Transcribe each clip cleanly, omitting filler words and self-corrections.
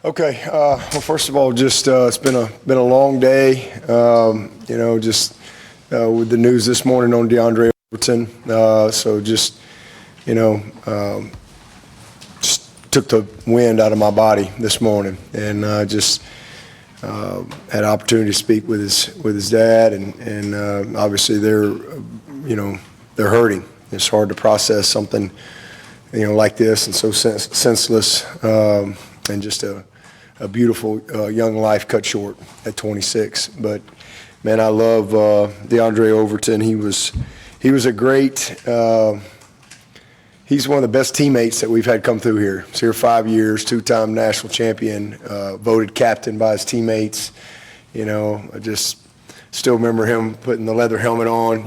Okay. Well, first of all, just it's been a long day. With the news this morning on DeAndre Overton. So just took the wind out of my body this morning, and just had an opportunity to speak with his dad, and obviously they're hurting. It's hard to process something like this, and so senseless, and just a beautiful young life cut short at 26. But man, I love DeAndre Overton. He was a great. He's one of the best teammates that we've had come through here. He's here 5 years, two-time national champion, voted captain by his teammates. I just still remember him putting the leather helmet on,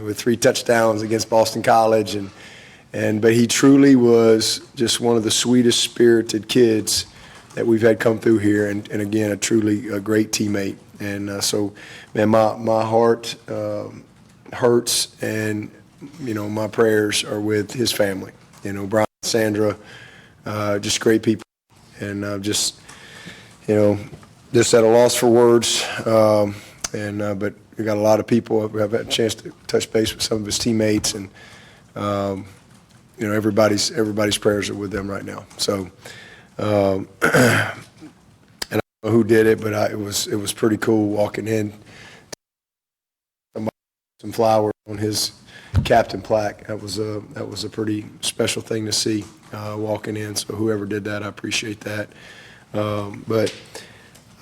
with 3 touchdowns against Boston College, but he truly was just one of the sweetest spirited kids that we've had come through here, and again, a great teammate. And so, man, my heart hurts, and my prayers are with his family. Brian, Sandra, just great people, and just at a loss for words. But we got a lot of people. I've had a chance to touch base with some of his teammates, and everybody's prayers are with them right now. So, and I don't know who did it, but it was pretty cool walking in. Some flowers on his captain plaque. That was a pretty special thing to see walking in. So whoever did that, I appreciate that. But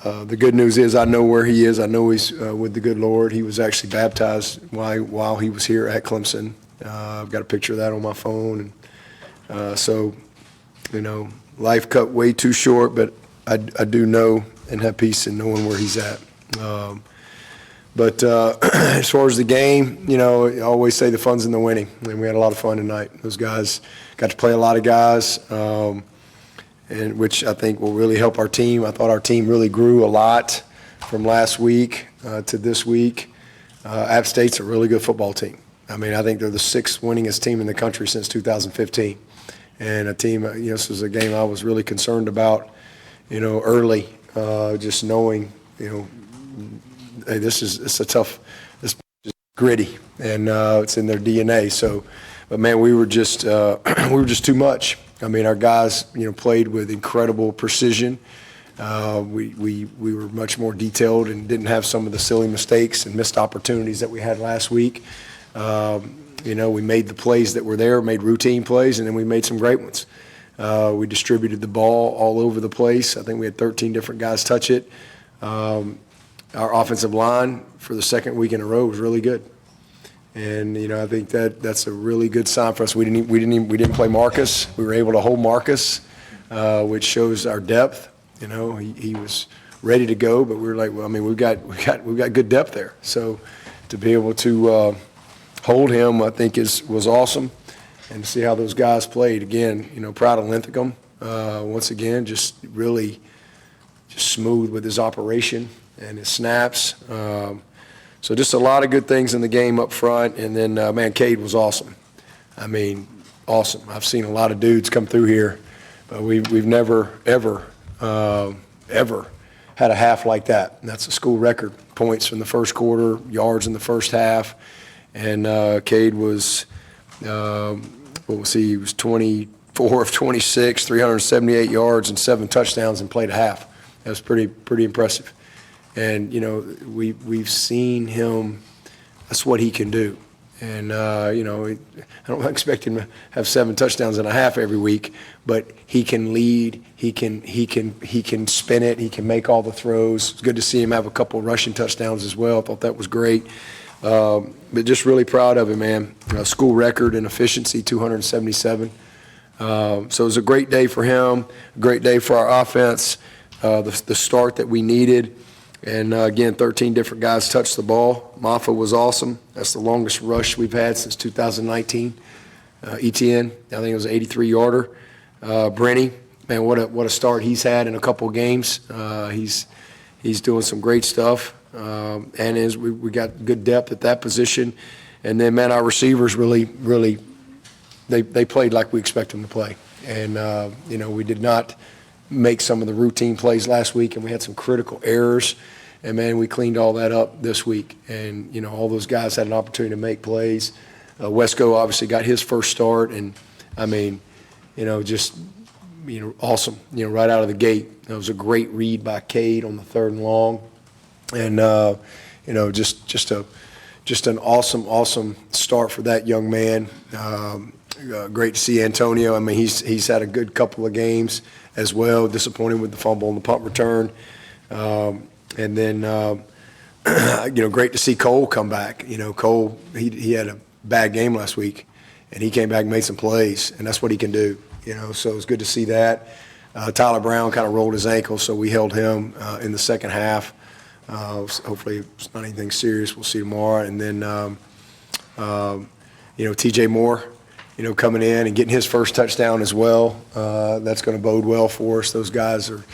the good news is I know where he is. I know he's with the good Lord. He was actually baptized while he was here at Clemson. I've got a picture of that on my phone. And so, life cut way too short, but I do know and have peace in knowing where he's at. But as far as the game, I always say the fun's in the winning, and we had a lot of fun tonight. Those guys got to play a lot of guys, and which I think will really help our team. I thought our team really grew a lot from last week to this week. App State's a really good football team. I think they're the 6th winningest team in the country since 2015, and a team. This was a game I was really concerned about, early, just knowing, hey, it's a tough, it's just gritty, and it's in their DNA. So, but man, we were just too much. Our guys, played with incredible precision. We were much more detailed and didn't have some of the silly mistakes and missed opportunities that we had last week. We made the plays that were there, made routine plays, and then we made some great ones. We distributed the ball all over the place. I think we had 13 different guys touch it. Our offensive line for the 2nd week in a row was really good, and I think that's a really good sign for us. We didn't play Marcus. We were able to hold Marcus, which shows our depth. He was ready to go, but we were like, well, we've got good depth there. So to be able to hold him, I think was awesome, and to see how those guys played again. Proud of Linthicum once again, just smooth with his operation and his snaps. So just a lot of good things in the game up front. And then, man, Cade was awesome. Awesome. I've seen a lot of dudes come through here, but we've never, ever had a half like that. And that's a school record. Points from the first quarter, yards in the first half. And Cade was, he was 24 of 26, 378 yards and 7 touchdowns, and played a half. That was pretty impressive. And, we've seen him. That's what he can do. And, I don't expect him to have 7 touchdowns and a half every week, but he can lead. He can spin it. He can make all the throws. It's good to see him have a couple of rushing touchdowns as well. I thought that was great. But just really proud of him, man. School record in efficiency, 277. So it was a great day for him, a great day for our offense, the start that we needed. And, again, 13 different guys touched the ball. Maffa was awesome. That's the longest rush we've had since 2019. ETN, I think it was an 83-yarder. Brenny, man, what a start he's had in a couple of games. He's doing some great stuff. And we got good depth at that position. And then, man, our receivers really they played like we expect them to play. And, we did not make some of the routine plays last week, and we had some critical errors. And, man, we cleaned all that up this week. And, all those guys had an opportunity to make plays. Wesco obviously got his first start. And, I mean, just, awesome, right out of the gate. It was a great read by Cade on the 3rd and long. And, just an awesome start for that young man. Great to see Antonio. I mean, he's had a good couple of games as well, disappointing with the fumble and the punt return. And then, great to see Cole come back. Cole, he had a bad game last week, and he came back and made some plays, and that's what he can do. So it was good to see that. Tyler Brown kind of rolled his ankle, so we held him in the second half. Hopefully it's not anything serious. We'll see tomorrow. And then, T.J. Moore, coming in and getting his first touchdown as well. That's going to bode well for us. Those guys are,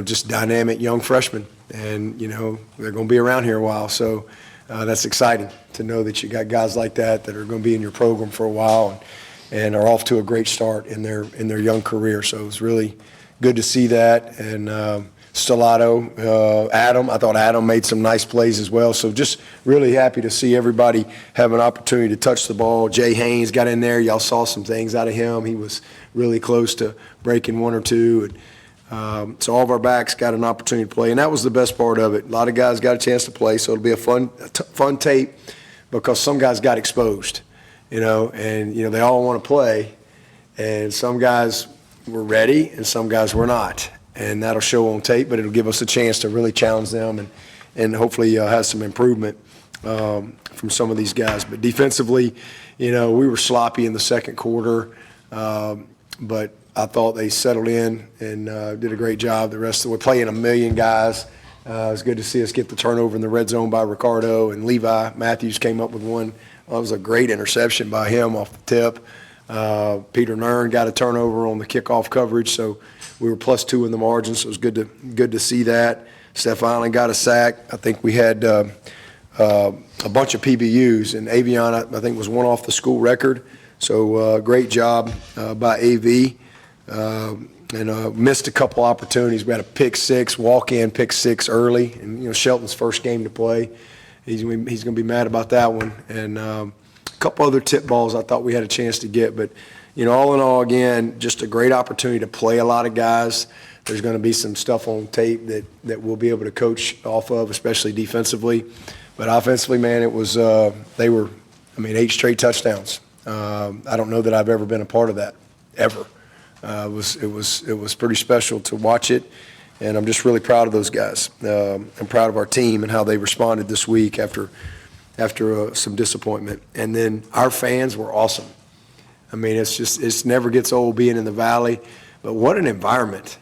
just dynamic young freshmen. And, they're going to be around here a while. So that's exciting to know that you got guys like that are going to be in your program for a while and are off to a great start in their young career. So it's really good to see that. And Stellato, Adam, I thought Adam made some nice plays as well. So just really happy to see everybody have an opportunity to touch the ball. Jay Haynes got in there. Y'all saw some things out of him. He was really close to breaking one or two. And, so all of our backs got an opportunity to play, and that was the best part of it. A lot of guys got a chance to play, so it'll be a fun tape because some guys got exposed, and, they all want to play, and some guys were ready and some guys were not. And that'll show on tape, but it'll give us a chance to really challenge them and hopefully have some improvement from some of these guys. But defensively, we were sloppy in the second quarter, but I thought they settled in and did a great job. The rest of we're playing a million guys. It was good to see us get the turnover in the red zone by Ricardo, and Levi Matthews came up with one. It was a great interception by him off the tip. Peter Nern got a turnover on the kickoff coverage, so we were +2 in the margin, so it was good to see that. Steph Island got a sack. I think we had a bunch of PBUs, and Avion, I think, was one off the school record. So great job by AV. And missed a couple opportunities. We had a pick six, walk-in pick six early, and Shelton's first game to play. He's going to be mad about that one. And a couple other tip balls I thought we had a chance to get, but all in all, again, just a great opportunity to play a lot of guys. There's going to be some stuff on tape that we'll be able to coach off of, especially defensively. But offensively, man, it was they were, 8 straight touchdowns. I don't know that I've ever been a part of that, ever. It was pretty special to watch it, and I'm just really proud of those guys. I'm proud of our team and how they responded this week after some disappointment. And then our fans were awesome. It never gets old being in the Valley, but what an environment.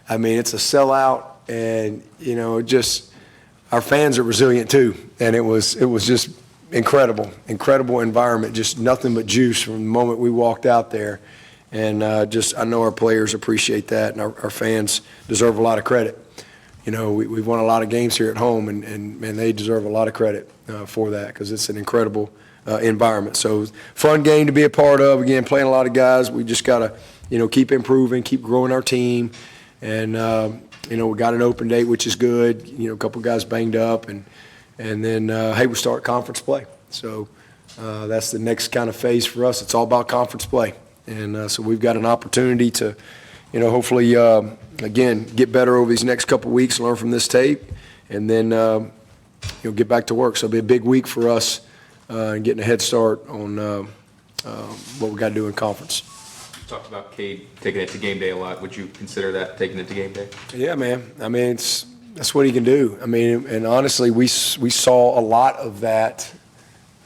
It's a sellout, and, our fans are resilient too. And it was just incredible environment, just nothing but juice from the moment we walked out there. And I know our players appreciate that, and our fans deserve a lot of credit. We've won a lot of games here at home, and they deserve a lot of credit for that because it's an incredible environment. So fun game to be a part of. Again, playing a lot of guys. We just got to, keep improving, keep growing our team. And, we got an open date, which is good. A couple guys banged up. And then, we start conference play. So that's the next kind of phase for us. It's all about conference play. And so we've got an opportunity to, hopefully, again, get better over these next couple weeks, learn from this tape, and then, get back to work. So it'll be a big week for us. And getting a head start on what we got to do in conference. You talked about Cade taking it to game day a lot. Would you consider that taking it to game day? Yeah, man. That's what he can do. And honestly, we saw a lot of that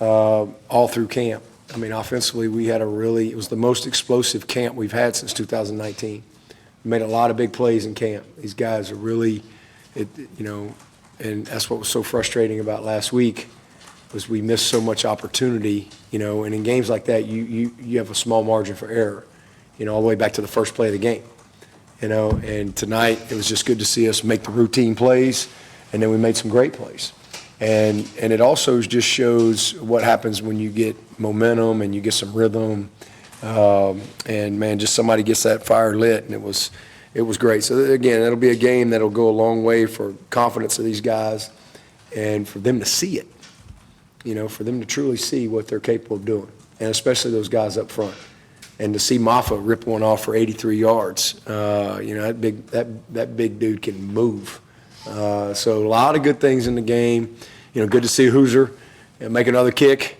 all through camp. Offensively, we had it was the most explosive camp we've had since 2019. We made a lot of big plays in camp. These guys are really, and that's what was so frustrating about last week. Was we missed so much opportunity, and in games like that, you have a small margin for error, all the way back to the first play of the game, and tonight it was just good to see us make the routine plays, and then we made some great plays, and it also just shows what happens when you get momentum and you get some rhythm, and man, just somebody gets that fire lit, and it was great. So again, it'll be a game that'll go a long way for confidence of these guys and for them to see it, for them to truly see what they're capable of doing, and especially those guys up front. And to see Maffa rip one off for 83 yards, that big dude can move. So a lot of good things in the game. Good to see Hoosier make another kick.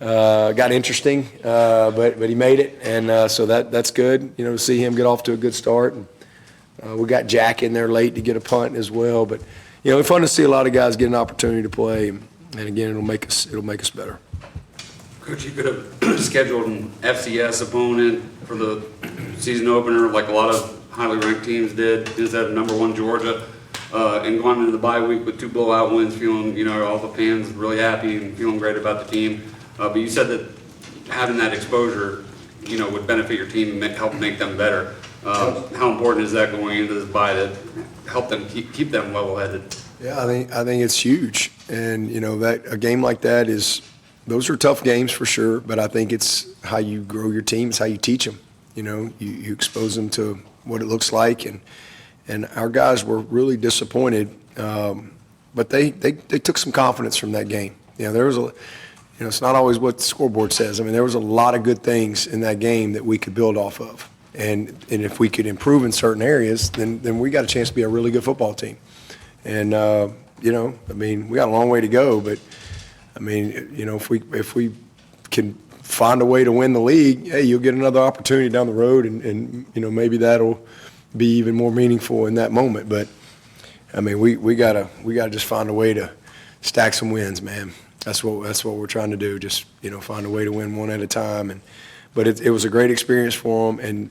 Got interesting, but he made it, and so that's good. To see him get off to a good start. And we got Jack in there late to get a punt as well. But it's fun to see a lot of guys get an opportunity to play, and again, it'll make us better. Coach, you could have scheduled an FCS opponent for the season opener like a lot of highly ranked teams did instead of #1 Georgia, and gone into the bye week with 2 blowout wins, feeling, all the fans really happy and feeling great about the team. But you said that having that exposure, would benefit your team and help make them better. How important is that going into this bye to help them keep them level-headed? Yeah, I think it's huge, and that a game like that those are tough games for sure, but I think it's how you grow your team, it's how you teach them. You expose them to what it looks like, and our guys were really disappointed, but they took some confidence from that game. There was it's not always what the scoreboard says. I mean, there was a lot of good things in that game that we could build off of, and if we could improve in certain areas, then we got a chance to be a really good football team. And we got a long way to go, but if we can find a way to win the league, hey, you'll get another opportunity down the road, and maybe that'll be even more meaningful in that moment. But we gotta just find a way to stack some wins, man. That's what we're trying to do. Just find a way to win one at a time. But it was a great experience for them, and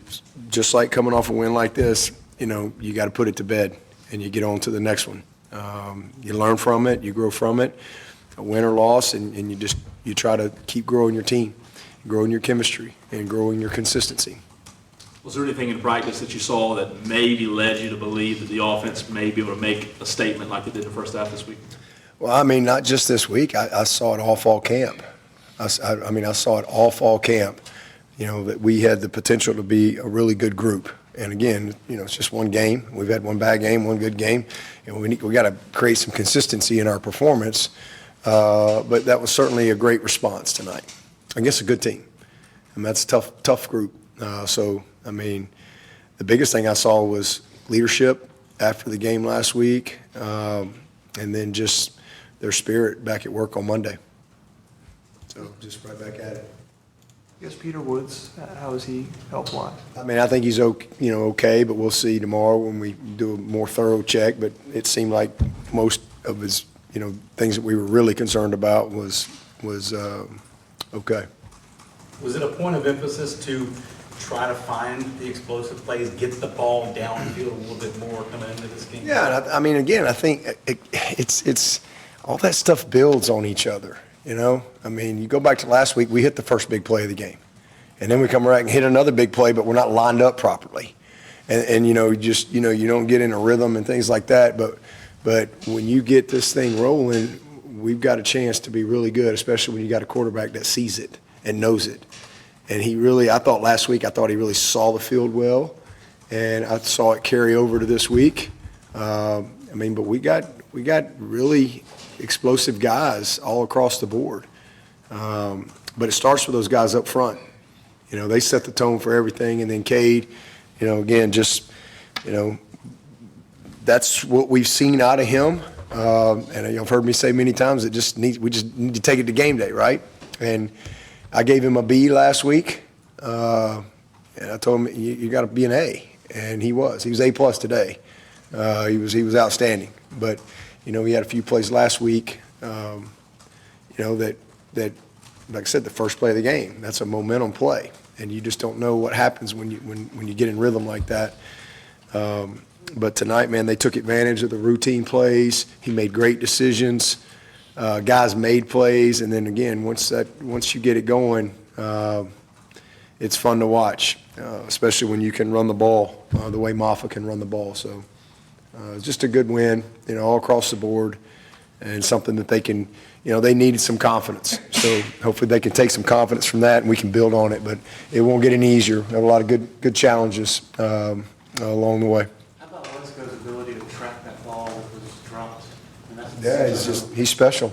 just like coming off a win like this, you got to put it to bed and you get on to the next one. You learn from it, you grow from it. A win or loss, and you try to keep growing your team, growing your chemistry, and growing your consistency. Was there anything in practice that you saw that maybe led you to believe that the offense may be able to make a statement like it did in the first half this week? Well, not just this week. I saw it all fall camp. I saw it all fall camp, that we had the potential to be a really good group. And again, it's just one game. We've had one bad game, one good game. We got to create some consistency in our performance. But that was certainly a great response tonight against a good team. That's a tough group. The biggest thing I saw was leadership after the game last week, and then just their spirit back at work on Monday. So just right back at it. I guess Peter Woods, how is he health-wise? I think he's okay, but we'll see tomorrow when we do a more thorough check. But it seemed like most of his things that we were really concerned about was okay. Was it a point of emphasis to try to find the explosive plays, get the ball downfield a little bit more coming into this game? Yeah, again, I think it's all that stuff builds on each other. You go back to last week, we hit the first big play of the game, and then we come back and hit another big play, but we're not lined up properly, and you don't get in a rhythm and things like that, But when you get this thing rolling, we've got a chance to be really good, especially when you got a quarterback that sees it and knows it. And I thought last week, he really saw the field well, and I saw it carry over to this week. But we got really explosive guys all across the board. But it starts with those guys up front. They set the tone for everything, and then Cade, again, just, that's what we've seen out of him, and you've heard me say many times that we just need to take it to game day, right? And I gave him a B last week, and I told him you got to be an A, and he was A+ today. He was outstanding, but he had a few plays last week, that like I said, the first play of the game, that's a momentum play, and you just don't know what happens when you get in rhythm like that. But tonight, man, they took advantage of the routine plays. He made great decisions. Guys made plays, and then again, once you get it going, it's fun to watch, especially when you can run the ball the way Maffa can run the ball. So just a good win, all across the board, and something that they can, they needed some confidence. So hopefully they can take some confidence from that, and we can build on it. But it won't get any easier. We have a lot of good challenges. along the way. How about Lesko's ability to track that ball that was dropped? And that's- Yeah, he's special,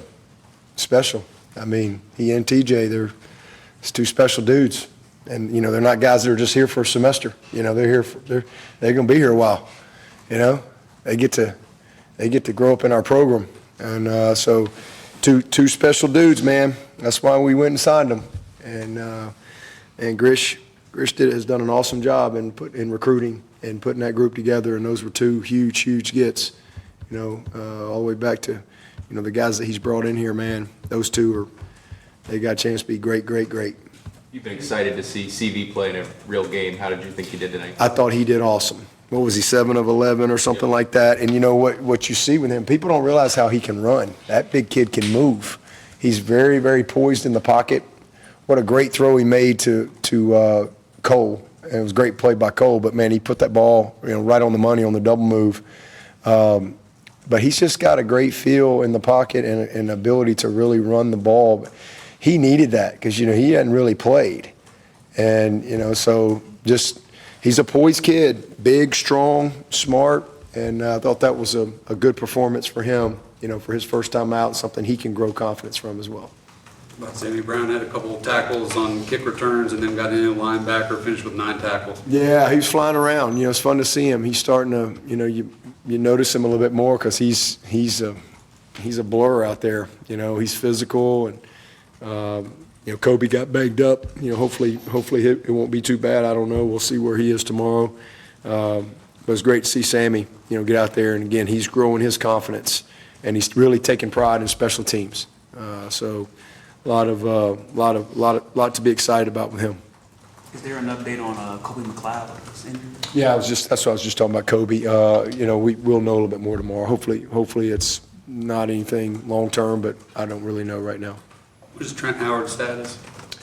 special. I mean, he and TJ, they're two special dudes. And, they're not guys that are just here for a semester. They're going to be here a while, They get to grow up in our program. And so two special dudes, man. That's why we went and signed them. And Grish has done an awesome job in recruiting and putting that group together. And those were two huge gets, all the way back to, the guys that he's brought in here, man. Those two they got a chance to be great. You've been excited to see CV play in a real game. How did you think he did tonight? I thought he did awesome. What was he, 7 of 11 or something like that? And what you see with him, people don't realize how he can run. That big kid can move. He's very, very poised in the pocket. What a great throw he made to Cole. And it was a great play by Cole, but man, he put that ball right on the money on the double move. But he's just got a great feel in the pocket and ability to really run the ball. He needed that because, he hadn't really played. And, so just he's a poised kid, big, strong, smart, and I thought that was a good performance for him, for his first time out, and something he can grow confidence from as well. But Sammy Brown had a couple of tackles on kick returns and then got in a linebacker, finished with 9 tackles. Yeah, he was flying around. It's fun to see him. He's starting to, you notice him a little bit more because he's a blur out there. He's physical and. Kobe got banged up. Hopefully it won't be too bad. I don't know. We'll see where he is tomorrow. But it was great to see Sammy, get out there. And again, he's growing his confidence, and he's really taking pride in special teams. So, a lot to be excited about with him. Is there an update on Kobe McLeod's injury? Yeah, that's what I was just talking about, Kobe. We'll know a little bit more tomorrow. Hopefully it's not anything long term, but I don't really know right now. What is Trent Howard's status?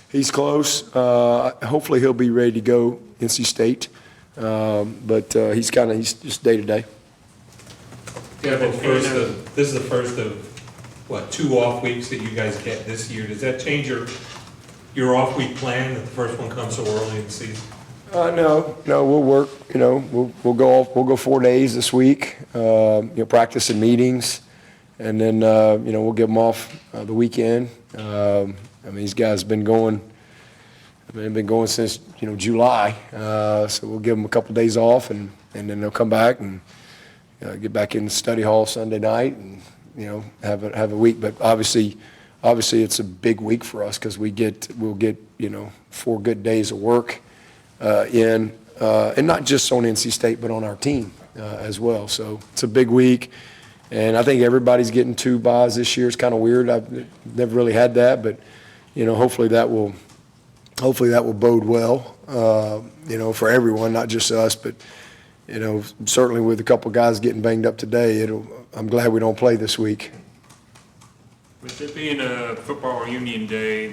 He's close. Hopefully he'll be ready to go NC State. But he's just day to day. Yeah, but this is the first of, 2 off weeks that you guys get this year. Does that change your off week plan that the first one comes so early in the season? No, we'll work. We'll go 4 days this week. Practice and meetings, and then we'll give them off the weekend. These guys have been going. They've been going since July. So we'll give them a couple days off, and then they'll come back and get back in the study hall Sunday night, and have a week. But obviously it's a big week for us because we'll get 4 good days of work and not just on NC State but on our team as well. So it's a big week. And I think everybody's getting 2 buys this year. It's kind of weird. I've never really had that, but hopefully that will bode well, for everyone, not just us. But certainly with a couple guys getting banged up today, I'm glad we don't play this week. With it being a football reunion day,